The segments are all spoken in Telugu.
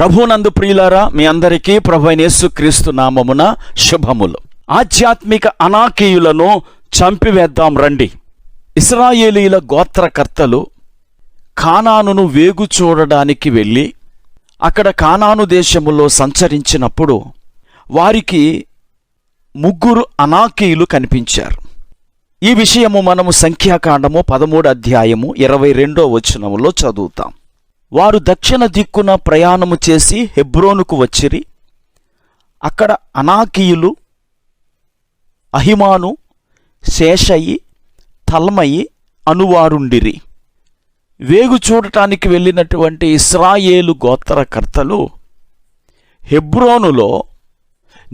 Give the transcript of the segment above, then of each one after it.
ప్రభునందు ప్రియులారా, మీ అందరికీ ప్రభువైన యేసుక్రీస్తు నామమున శుభములు. ఆధ్యాత్మిక అనాకీయులను చంపివేద్దాం రండి. ఇశ్రాయేలీయుల గోత్రకర్తలు కానానును వేగు చూడడానికి వెళ్ళి అక్కడ కానాను దేశములో సంచరించినప్పుడు వారికి 3 అనాకీయులు కనిపించారు. ఈ విషయము మనము సంఖ్యాకాండము 13 అధ్యాయము 22వ వచనములో చదువుతాం. వారు దక్షిణ దిక్కున ప్రయాణము చేసి హెబ్రోనుకు వచ్చిరి. అక్కడ అనాకీయులు అహిమాను, శేషయి, తల్మయి అనువారుండిరి. వేగు చూడటానికి వెళ్ళినటువంటి ఇశ్రాయేలు గోత్రకర్తలు హెబ్రోనులో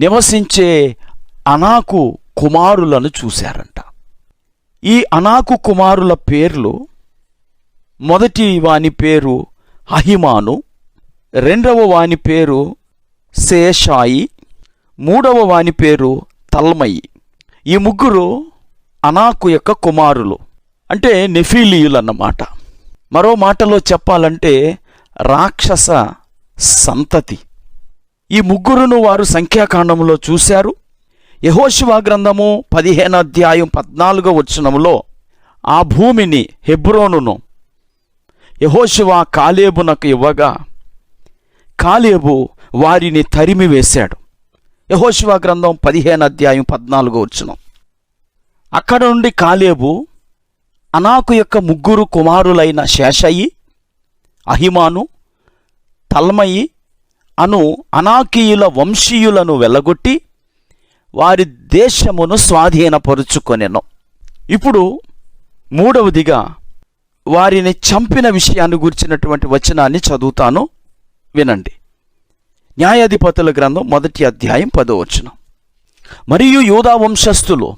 నివసించే అనాకు కుమారులను చూశారంట. ఈ అనాకు కుమారుల పేర్లు, మొదటి వాని పేరు అహిమాను, రెండవ వాని పేరు శేషాయి, మూడవ వాని పేరు తల్మయి. ఈ 3 అనాకు యొక్క కుమారులు, అంటే నెఫీలీయులన్నమాట. మరో మాటలో చెప్పాలంటే రాక్షస సంతతి. ఈ 3 వారు సంఖ్యాకాండములో చూశారు. యెహోషువ గ్రంథము 15వ అధ్యాయం 14వ వచనములో ఆ భూమిని, హెబ్రోనును యెహోషువ కాలేబునకు ఇవ్వగా కాలేబు వారిని తరిమివేశాడు. యెహోషువ గ్రంథం 15వ అధ్యాయం 14వ వచనం. అక్కడ నుండి కాలేబు అనాకు యొక్క 3 కుమారులైన శేషయి, అహిమాను, తల్మయి అను అనాకీయుల వంశీయులను వెళ్ళగొట్టి వారి దేశమును స్వాధీనపరుచుకొనెను. ఇప్పుడు 3వదిగా వారిని చంపిన విషయాన్ని గురించినటువంటి వచనాన్ని చదువుతాను, వినండి. న్యాయాధిపతుల గ్రంథం 1వ అధ్యాయం 10వ వచనం. మరియు యూదా వంశస్థులు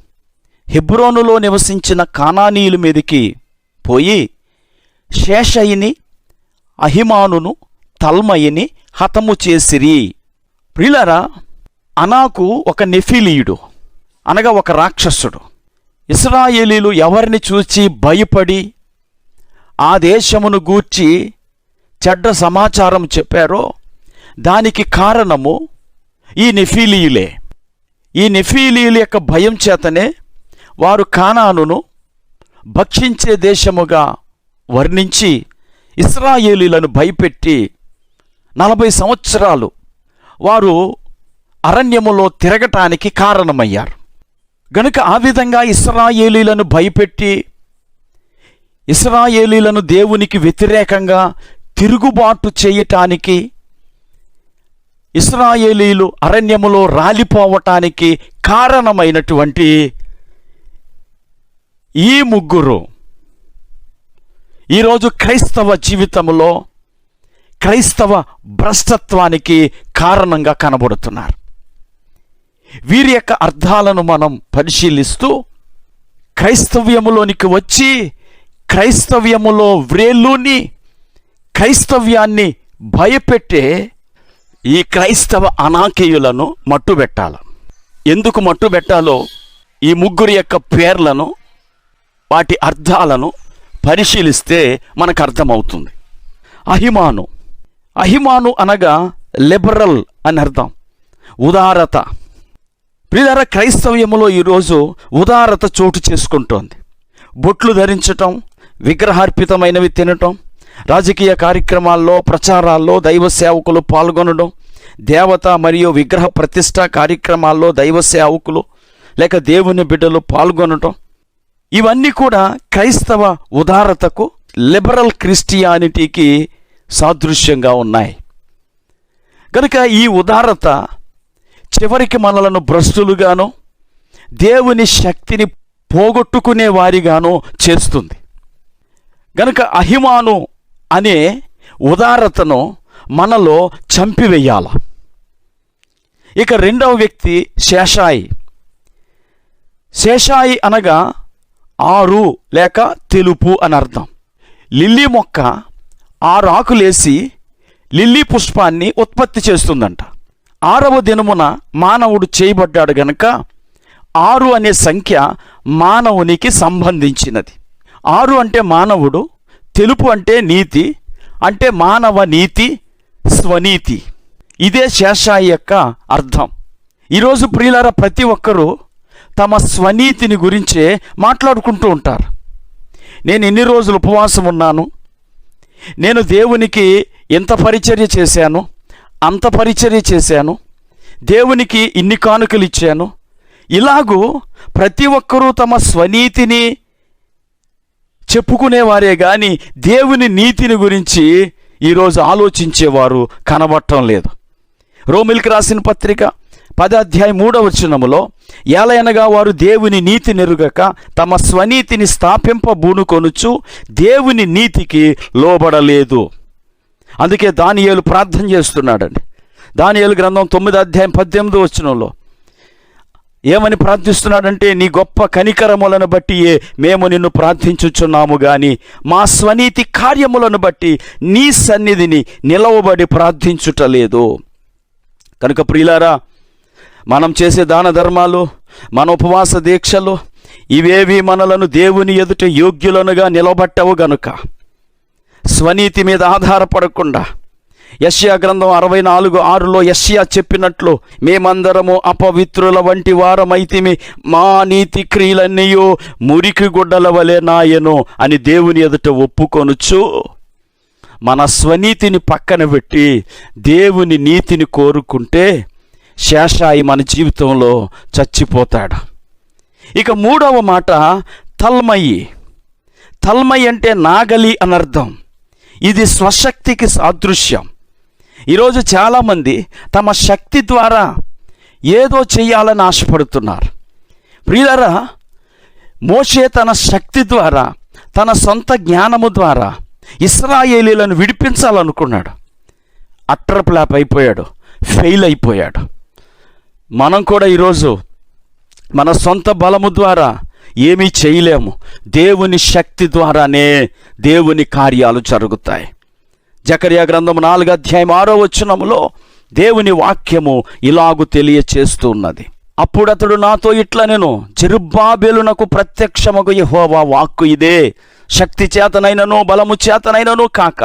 హెబ్రోనులో నివసించిన కానానీయుల మీదికి పోయి శేషయిని, అహిమానును, తల్మయిని హతము చేసిరి. ప్రియులారా, అనాకు ఒక నెఫీలీయుడు, అనగా ఒక రాక్షసుడు. ఇశ్రాయేలీలు ఎవరిని చూచి భయపడి ఆ దేశమును గూర్చి చెడ్డ సమాచారం చెప్పారో దానికి కారణము ఈ నెఫీలీయులే. ఈ నెఫీలీయుల యొక్క భయం చేతనే వారు కానానును భక్షించే దేశముగా వర్ణించి ఇశ్రాయేలీలను భయపెట్టి 40 సంవత్సరాలు వారు అరణ్యములో తిరగటానికి కారణమయ్యారు. గనుక ఆ విధంగా ఇశ్రాయేలీలను భయపెట్టి ఇశ్రాయేలీలను దేవునికి వ్యతిరేకంగా తిరుగుబాటు చేయటానికి, ఇశ్రాయేలీలు అరణ్యములో రాలిపోవటానికి కారణమైనటువంటి ఈ 3 ఈరోజు క్రైస్తవ జీవితంలో క్రైస్తవ భ్రష్టత్వానికి కారణంగా కనబడుతున్నారు. వీరి యొక్క అర్థాలను మనం పరిశీలిస్తూ క్రైస్తవ్యములోనికి వచ్చి క్రైస్తవ్యములో వ్రేలుని క్రైస్తవ్యాన్ని భయపెట్టే ఈ క్రైస్తవ అనాకీయులను మట్టుబెట్టాల. ఎందుకు మట్టుబెట్టాలో ఈ 3 యొక్క పేర్లను, వాటి అర్థాలను పరిశీలిస్తే మనకు అర్థమవుతుంది. అహిమాను అనగా లిబరల్ అని అర్థం, ఉదారత. ప్రియులారా, క్రైస్తవ్యములో ఈరోజు ఉదారత చోటు చేసుకుంటోంది. బొట్లు ధరించటం, విగ్రహార్పితమైనవి తినటం, రాజకీయ కార్యక్రమాల్లో, ప్రచారాల్లో దైవ సేవకులు పాల్గొనడం, దేవత మరియు విగ్రహ ప్రతిష్ఠ కార్యక్రమాల్లో దైవ సేవకులు లేక దేవుని బిడ్డలు పాల్గొనటం, ఇవన్నీ కూడా క్రైస్తవ ఉదారతకు, లిబరల్ క్రిస్టియానిటీకి సాదృశ్యంగా ఉన్నాయి. కనుక ఈ ఉదారత చివరికి మనలను భ్రష్టులుగాను, దేవుని శక్తిని పోగొట్టుకునే వారిగాను చేస్తుంది. గనుక అహిమాను అనే ఉదారతను మనలో చంపివేయాల. ఇక 2వ వ్యక్తి శేషాయి అనగా 6 లేక తెలుపు అని అర్థం. లిల్లీ మొక్క 6 ఆకులేసి లిల్లీ పుష్పాన్ని ఉత్పత్తి చేస్తుందంట. 6వ దినమున మానవుడు చేయబడ్డాడు గనక 6 అనే సంఖ్య మానవునికి సంబంధించినది. 6 అంటే మానవుడు, తెలుపు అంటే నీతి, అంటే మానవ నీతి, స్వనీతి. ఇదే శేషాయి యొక్క అర్థం. ఈరోజు ప్రియులారా, ప్రతి ఒక్కరూ తమ స్వనీతిని గురించే మాట్లాడుకుంటూ ఉంటారు. నేను ఎన్ని రోజులు ఉపవాసం ఉన్నాను, నేను దేవునికి ఎంత పరిచర్య చేశాను, అంత పరిచర్య చేశాను, దేవునికి ఇన్ని కానుకలు ఇచ్చాను. ఇలాగూ ప్రతి ఒక్కరూ తమ స్వనీతిని చెప్పుకునేవారే కానీ దేవుని నీతిని గురించి ఈరోజు ఆలోచించేవారు కనబడటం లేదు. రోమిలికి రాసిన పత్రిక 10:3 ఏలయనగా వారు దేవుని నీతి నెరుగక తమ స్వనీతిని స్థాపింపబూనుకొనుచు దేవుని నీతికి లోబడలేదు. అందుకే దానియేలు ప్రార్థన చేస్తున్నాడండి. దానియేలు గ్రంథం 9:18 ఏమని ప్రార్థిస్తున్నాడంటే, నీ గొప్ప కనికరములను బట్టి మేము నిన్ను ప్రార్థించుచున్నాము గాని మా స్వనీతి కార్యములను బట్టి నీ సన్నిధిని నిలవబడి ప్రార్థించుటలేదు. కనుక ప్రియులారా, మనం చేసే దాన ధర్మాలు, మన ఉపవాస దీక్షలు ఇవేవి మనలను దేవుని ఎదుట యోగ్యులనుగా నిలబట్టవు గనుక స్వనీతి మీద ఆధారపడకుండా యెషయా గ్రంథం 64:6 యెషయా చెప్పినట్లు, మేమందరము అపవిత్రుల వంటి వారమైతిమి, మా నీతి క్రియలన్నయో మురికి గుడ్డల వలె నాయను అని దేవుని ఎదుట ఒప్పుకొనుచు మన స్వనీతిని పక్కన పెట్టి దేవుని నీతిని కోరుకుంటే శేషాయి మన జీవితంలో చచ్చిపోతాడు. ఇక మూడవ మాట తల్మయి. తల్మయి అంటే నాగలి అనర్థం. ఇది స్వశక్తికి సాదృశ్యం. ఈరోజు చాలామంది తమ శక్తి ద్వారా ఏదో చేయాలని ఆశపడుతున్నారు. ప్రియులారా, మోషే తన శక్తి ద్వారా, తన సొంత జ్ఞానము ద్వారా ఇశ్రాయేలీలను విడిపించాలనుకున్నాడు. అట్టర్ ఫ్లాప్ అయిపోయాడు, ఫెయిల్ అయిపోయాడు. మనం కూడా ఈరోజు మన సొంత బలము ద్వారా ఏమీ చేయలేము. దేవుని శక్తి ద్వారానే దేవుని కార్యాలు జరుగుతాయి. జకర్యా గ్రంథం 4:6 దేవుని వాక్యము ఇలాగు తెలియచేస్తూ ఉన్నది. అప్పుడు అతడు నాతో ఇట్లా, నేను జెరుబ్బాబెలునకు ప్రత్యక్షమగు యెహోవా వాక్కు ఇదే, శక్తి చేతనైనను బలము చేతనైనను కాక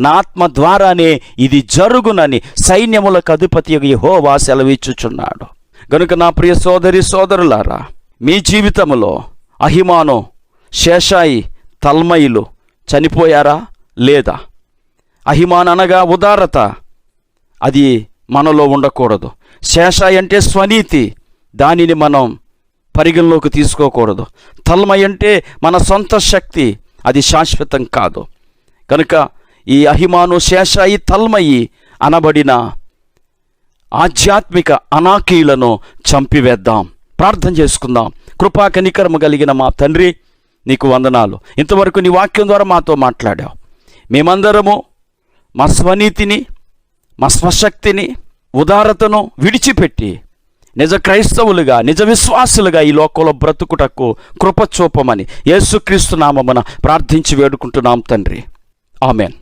నా ఆత్మ ద్వారానే ఇది జరుగునని సైన్యములకు అధిపతి యెహోవా సెలవిచ్చుచున్నాడు. గనుక నా ప్రియ సోదరి సోదరులారా, మీ జీవితంలో అహిమాను, శేషాయి, తల్మయిలు చనిపోయారా లేదా? అహిమాన్ అనగా ఉదారత, అది మనలో ఉండకూడదు. శేషాయి అంటే స్వనీతి, దానిని మనం పరిగణలోకి తీసుకోకూడదు. తల్మయి అంటే మన సొంత శక్తి, అది శాశ్వతం కాదు. కనుక ఈ అహిమాను, శేషాయి, తల్మయి అనబడిన ఆధ్యాత్మిక అనాకీలను చంపివేద్దాం. ప్రార్థన చేసుకుందాం. కృపా కనికరము కలిగిన మా తండ్రి, నీకు వందనాలు. ఇంతవరకు నీ వాక్యం ద్వారా మాతో మాట్లాడావు. మేమందరము మా స్వనీతిని, మా స్వశక్తిని, ఉదారతను విడిచిపెట్టి నిజ క్రైస్తవులుగా, నిజ విశ్వాసులుగా ఈ లోకంలో బ్రతుకుటకు కృప చూపమని యేసుక్రీస్తు నామమున ప్రార్థించి వేడుకుంటున్నాం తండ్రి. ఆమెన్.